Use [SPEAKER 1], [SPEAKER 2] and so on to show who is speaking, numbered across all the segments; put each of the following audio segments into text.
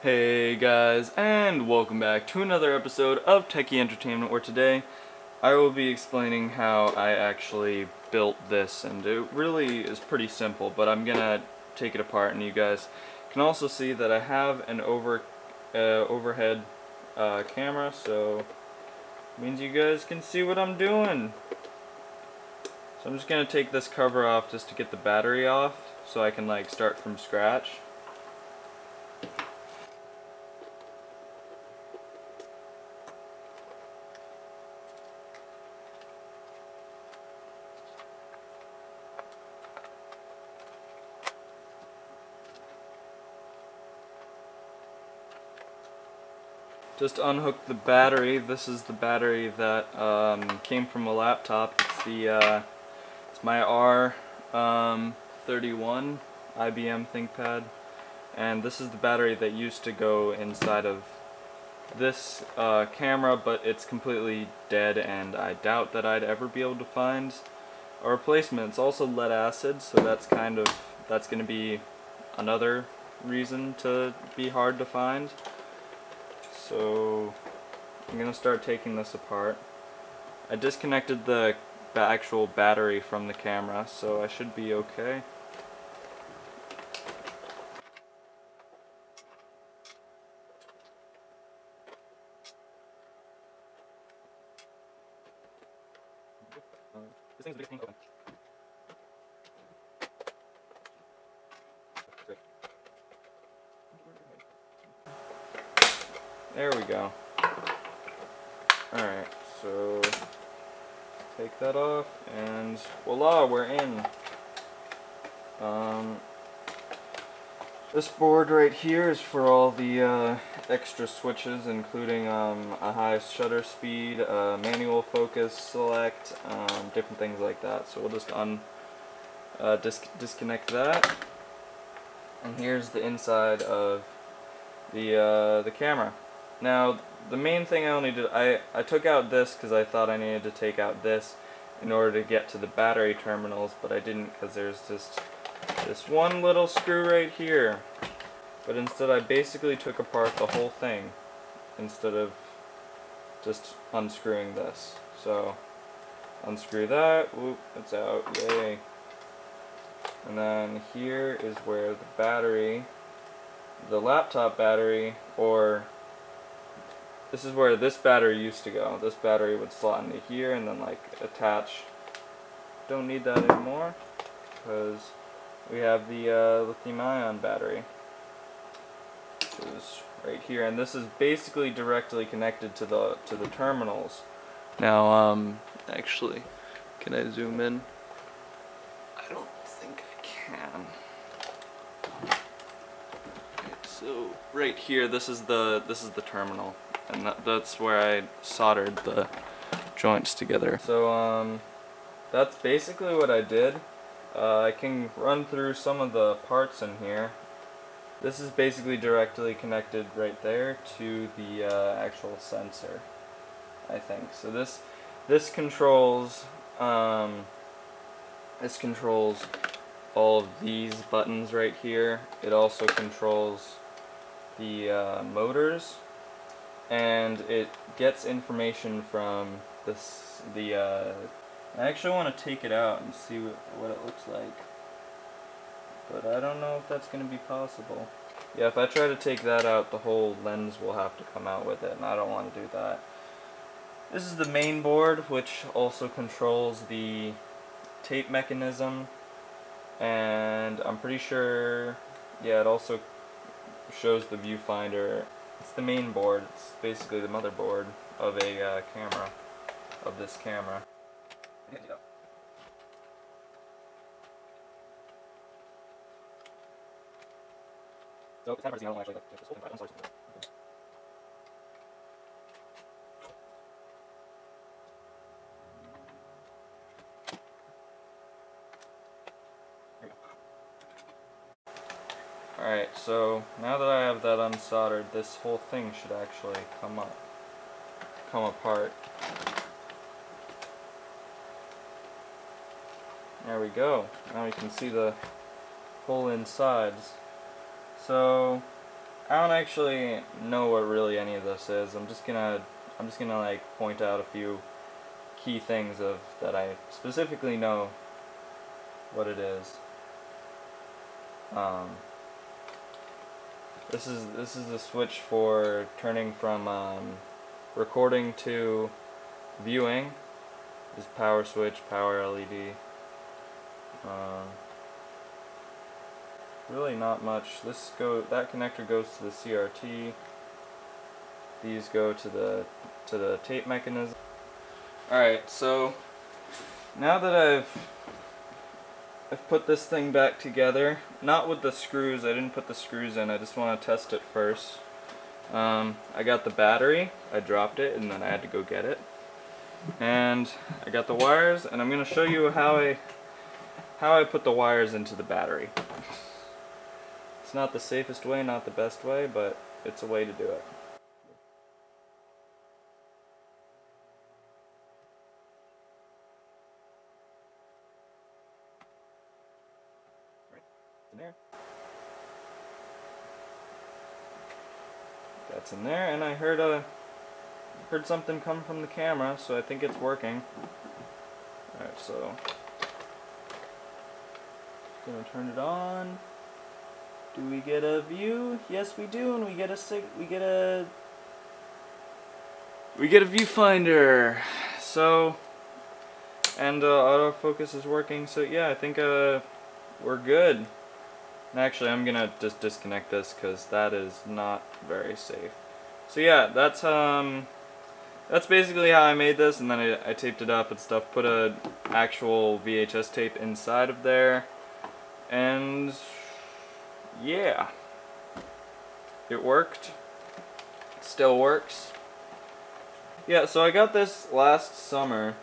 [SPEAKER 1] Hey guys, and welcome back to another episode of Techie Entertainment, where today I will be explaining how I actually built this, and it really is pretty simple, but I'm gonna take it apart, and you guys can also see that I have an overhead camera, so it means you guys can see what I'm doing. So I'm just gonna take this cover off just to get the battery off, so I can like start from scratch. Just unhook the battery. This is the battery that came from a laptop. It's my R31 IBM ThinkPad, and this is the battery that used to go inside of this camera, but it's completely dead, and I doubt that I'd ever be able to find a replacement. It's also lead acid, so that's going to be another reason to be hard to find. So I'm going to start taking this apart. I disconnected the actual battery from the camera, so I should be okay. This thing's the biggest thing open. There we go. Alright, so take that off, and voila, we're in. This board right here is for all the extra switches, including a high shutter speed, manual focus select, different things like that. So we'll just disconnect that. And here's the inside of the camera. Now, the main thing I only did, I took out this because I thought I needed to take out this in order to get to the battery terminals, but I didn't, because there's just this one little screw right here. But instead I basically took apart the whole thing instead of just unscrewing this. So, unscrew that, whoop, it's out, yay. And then here is where the battery, the laptop battery, or this is where this battery used to go. This battery would slot into here and then like attach. Don't need that anymore because we have the lithium-ion battery, which is right here, and this is basically directly connected to the terminals. Now, actually, can I zoom in? I don't think I can. Okay, so right here, this is the terminal. And that's where I soldered the joints together. So that's basically what I did. I can run through some of the parts in here. This is basically directly connected right there to the actual sensor, I think. So this controls all of these buttons right here. It also controls the motors. And it gets information from I actually want to take it out and see what it looks like, but I don't know if that's going to be possible. Yeah, if I try to take that out, the whole lens will have to come out with it, and I don't want to do that. This is the main board, which also controls the tape mechanism, and I'm pretty sure, yeah, it also shows the viewfinder. It's the main board. It's basically the motherboard of a camera, of this camera. So it's kind of I don't actually like this whole thing, but I'm sorry. Alright, so now that I have that unsoldered, this whole thing should actually come apart. There we go. Now we can see the whole insides. So I don't actually know what really any of this is. I'm just gonna like point out a few key things of that I specifically know what it is. This is the switch for turning from recording to viewing. This power switch, power LED. Really not much. That connector goes to the CRT. These go to the tape mechanism. Alright, so now that I've put this thing back together, not with the screws, I didn't put the screws in, I just want to test it first. I got the battery, I dropped it and then I had to go get it. And I got the wires, and I'm going to show you how I put the wires into the battery. It's not the safest way, not the best way, but it's a way to do it. In there. That's in there, and I heard something come from the camera, so I think it's working. Alright, so gonna turn it on. Do we get a view? Yes, we do, and we get a viewfinder. So, and autofocus is working. So yeah, I think we're good. And actually, I'm gonna just disconnect this because that is not very safe. So yeah, that's basically how I made this, and then I taped it up and stuff. Put a actual VHS tape inside of there, and yeah, it worked. Still works. Yeah, so I got this last summer,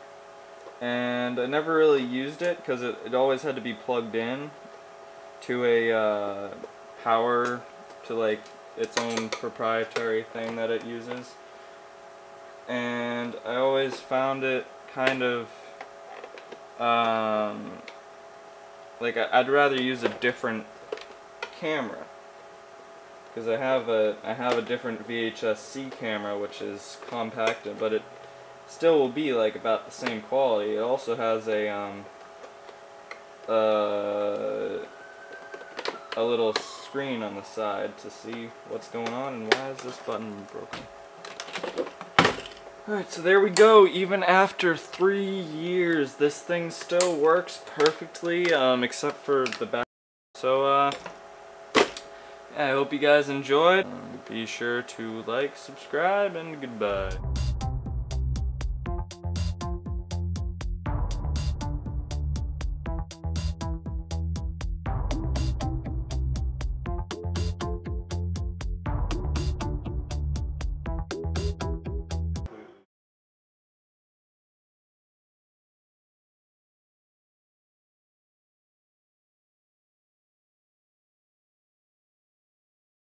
[SPEAKER 1] and I never really used it because it always had to be plugged in to a power, to like its own proprietary thing that it uses. And I always found it kind of like I'd rather use a different camera, because I have a different VHS-C camera which is compacted, but it still will be like about the same quality. It also has a little screen on the side to see what's going on. And why is this button broken? Alright, so there we go. Even after 3 years, this thing still works perfectly, except for the back. So, yeah, I hope you guys enjoyed. Be sure to like, subscribe, and goodbye.